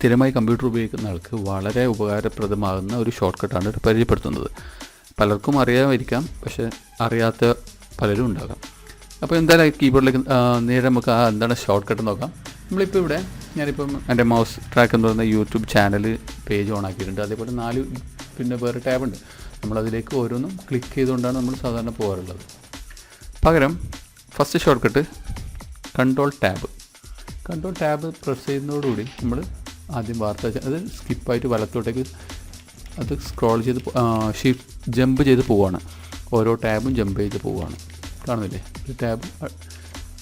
സ്ഥിരമായി കമ്പ്യൂട്ടർ ഉപയോഗിക്കുന്ന ആൾക്ക് വളരെ ഉപകാരപ്രദമാകുന്ന ഒരു ഷോർട്ട് കട്ടാണ് പരിചയപ്പെടുത്തുന്നത്. പലർക്കും അറിയാമായിരിക്കാം, പക്ഷേ അറിയാത്ത പലരും ഉണ്ടാകാം. അപ്പോൾ എന്തായാലും കീബോർഡിലേക്ക് നേരെ നമുക്ക് എന്താണ് ഷോർട്ട് കട്ട് നോക്കാം. നമ്മളിപ്പോൾ ഇവിടെ ഞാനിപ്പം എൻ്റെ മൗസ് ട്രാക്ക് എന്ന് പറയുന്ന യൂട്യൂബ് ചാനൽ പേജ് ഓൺ ആക്കിയിട്ടുണ്ട്. അതേപോലെ 4 പിന്നെ വേറെ ടാബുണ്ട്. നമ്മളതിലേക്ക് ഓരോന്നും ക്ലിക്ക് ചെയ്തുകൊണ്ടാണ് നമ്മൾ സാധാരണ പോകാറുള്ളത്. പകരം first shortcut CNTRL+TAB press ചെയ്യുന്നതോടുകൂടി നമ്മൾ ആദ്യം വാർത്ത അത് സ്കിപ്പായിട്ട് വലത്തോട്ടേക്ക് അത് സ്ക്രോൾ ചെയ്ത് ജമ്പ് ചെയ്ത് പോവുകയാണ്. ഓരോ ടാബും ജമ്പ് ചെയ്ത് പോവുകയാണ്. കാണുന്നില്ലേ? ഒരു ടാബ്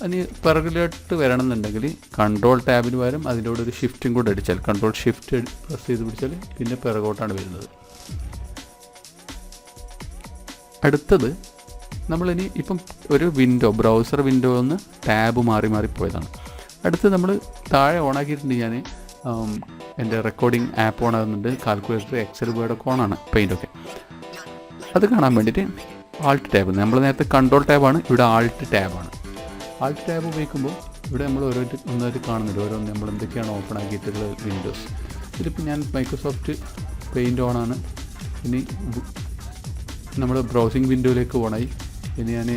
അതിന് പിറകിലോട്ട് വരണമെന്നുണ്ടെങ്കിൽ CNTRL+TAB പകരം അതിൻ്റെ കൂടെ ഒരു ഷിഫ്റ്റും കൂടെ അടിച്ചാൽ CNTRL+SHIFT പ്രസ് ചെയ്ത് പിടിച്ചാൽ പിന്നെ പിറകോട്ടാണ് വരുന്നത്. അടുത്തത് നമ്മളിനി ഇപ്പം ഒരു ബ്രൗസർ വിൻഡോ ഒന്ന് ടാബ് മാറിപ്പോയതാണ്. അടുത്ത് നമ്മൾ താഴെ ഓണാക്കിയിട്ടുണ്ട്. ഞാൻ എൻ്റെ റെക്കോർഡിംഗ് ആപ്പ് ഓൺ ആകുന്നുണ്ട്, കാൽക്കുലേറ്റർ, എക്സൽ, വേർഡൊക്കെ ഓണാണ്, പെയിൻ്റൊക്കെ. അത് കാണാൻ വേണ്ടിയിട്ട് ALT+TAB, നമ്മൾ നേരത്തെ CNTRL+TAB ആണ്, ഇവിടെ ALT+TAB ആണ്. ALT+TAB ഉപയോഗിക്കുമ്പോൾ ഇവിടെ നമ്മൾ ഒന്നായിട്ട് കാണുന്നില്ല, ഓരോന്ന് നമ്മൾ എന്തൊക്കെയാണ് ഓപ്പൺ ആക്കിയിട്ടുള്ള വിൻഡോസ്. ഇതിലിപ്പോൾ ഞാൻ മൈക്രോസോഫ്റ്റ് പെയിൻറ്റ് ഓണാണ്. ഇനി നമ്മൾ ബ്രൗസിംഗ് വിൻഡോയിലേക്ക് ഓണായി. ഇനി ഞാൻ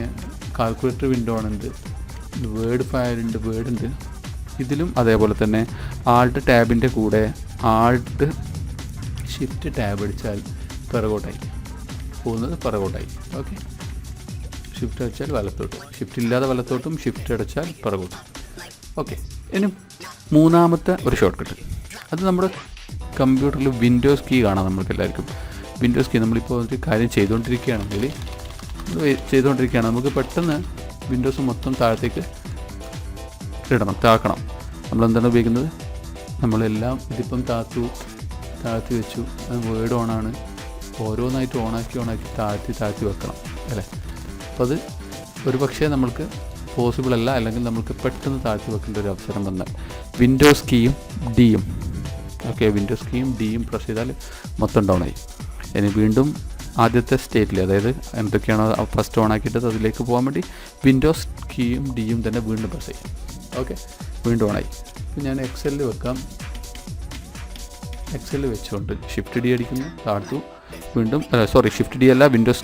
കാൽക്കുലേറ്റർ വിൻഡോ ആണുണ്ട്, വേർഡ് ഫയലുണ്ട്, വേർഡുണ്ട്. ഇതിലും അതേപോലെ തന്നെ ALT+TAB കൂടെ ALT+SHIFT+TAB അടിച്ചാൽ പിറകോട്ടായി പോകുന്നത്, പിറകോട്ടായി. ഓക്കെ, ഷിഫ്റ്റ് അടിച്ചാൽ വലത്തോട്ട്, ഷിഫ്റ്റ് ഇല്ലാതെ വലത്തോട്ടും, ഷിഫ്റ്റ് അടിച്ചാൽ പിറകോട്ടും. ഓക്കെ, ഇനി മൂന്നാമത്തെ ഒരു ഷോർട്ട് കട്ട്. അത് നമ്മുടെ കമ്പ്യൂട്ടറിൽ വിൻഡോസ് കീ കാണാം. നമ്മൾക്ക് എല്ലാവർക്കും വിൻഡോസ് കീ. നമ്മളിപ്പോൾ ഒരു കാര്യം ചെയ്തുകൊണ്ടിരിക്കുകയാണെങ്കിൽ നമുക്ക് പെട്ടെന്ന് വിൻഡോസ് മൊത്തം താഴത്തേക്ക് താക്കണം. നമ്മളെന്താണ് ഉപയോഗിക്കുന്നത്? നമ്മളെല്ലാം ഇതിപ്പം താഴ്ത്തി വെച്ചു. വേർഡ് ഓണാണ്, ഓരോന്നായിട്ട് ഓണാക്കി താഴ്ത്തി വെക്കണം അല്ലേ? അപ്പോൾ അത് ഒരു പക്ഷേ നമ്മൾക്ക് പോസിബിൾ അല്ല, അല്ലെങ്കിൽ നമുക്ക് പെട്ടെന്ന് താഴ്ത്തി വെക്കേണ്ട ഒരു അവസരം വന്നാൽ വിൻഡോസ് കീയും ഡിയും പ്രസ് ചെയ്താൽ മൊത്തം ഡൗൺ ആയി. ഇനി വീണ്ടും ആദ്യത്തെ സ്റ്റേറ്റിൽ, അതായത് എന്തൊക്കെയാണോ ഫസ്റ്റ് ഓൺ ആക്കിയിട്ടത് അതിലേക്ക് പോകാൻ വേണ്ടി വിൻഡോസ് കീയും ഡിയും തന്നെ വീണ്ടും പ്രസ് ചെയ്യും. ഓക്കെ, വീണ്ടും ഓണായി. ഇപ്പം ഞാൻ എക്സലിൽ വെക്കാം. എക്സലിൽ വെച്ചുകൊണ്ട് ഷിഫ്റ്റ് ഡി അടിക്കുന്നു, താഴ്ത്തു, വീണ്ടും ഷിഫ്റ്റ് ഡി അല്ല, വിൻഡോസ്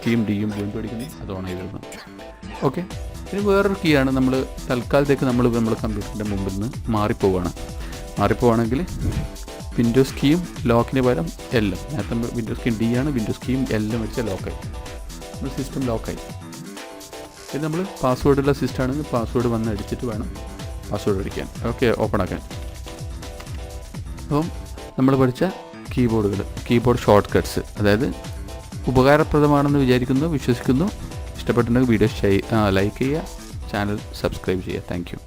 കീയും ഡിയും വീണ്ടും അടിക്കുന്നു, അത് ഓണായി വരുന്നു. ഓക്കെ, ഇനി വേറൊരു കീ ആണ്. നമ്മൾ തൽക്കാലത്തേക്ക് നമ്മൾ കമ്പ്യൂട്ടറിൻ്റെ മുമ്പിൽ നിന്ന് മാറിപ്പോവാണെങ്കിൽ വിൻഡോസ് കീയും ലോക്കിന് പകരം എല്ലും. നേരത്തെ വിൻഡോസ് കീ ഡി ആണ്, വിൻഡോസ് കീയും എല്ലും വെച്ചാൽ ലോക്കായി, നമ്മുടെ സിസ്റ്റം ലോക്കായി. ഇത് നമ്മൾ പാസ്വേഡുള്ള സിസ്റ്റം ആണെങ്കിൽ പാസ്വേഡ് വന്ന് അടിച്ചിട്ട് വേണം പാസ്വേഡ് അടിക്കാൻ. ഓക്കെ, ഓപ്പൺ ആക്കാൻ. അപ്പം നമ്മൾ പഠിച്ച കീബോർഡ് ഷോർട്ട് കട്ട്സ്, അതായത് ഉപകാരപ്രദമാണെന്ന് വിശ്വസിക്കുന്നു. ഇഷ്ടപ്പെട്ടിട്ടുണ്ടെങ്കിൽ വീഡിയോ ലൈക്ക് ചെയ്യുക, ചാനൽ സബ്സ്ക്രൈബ് ചെയ്യുക. Thank you.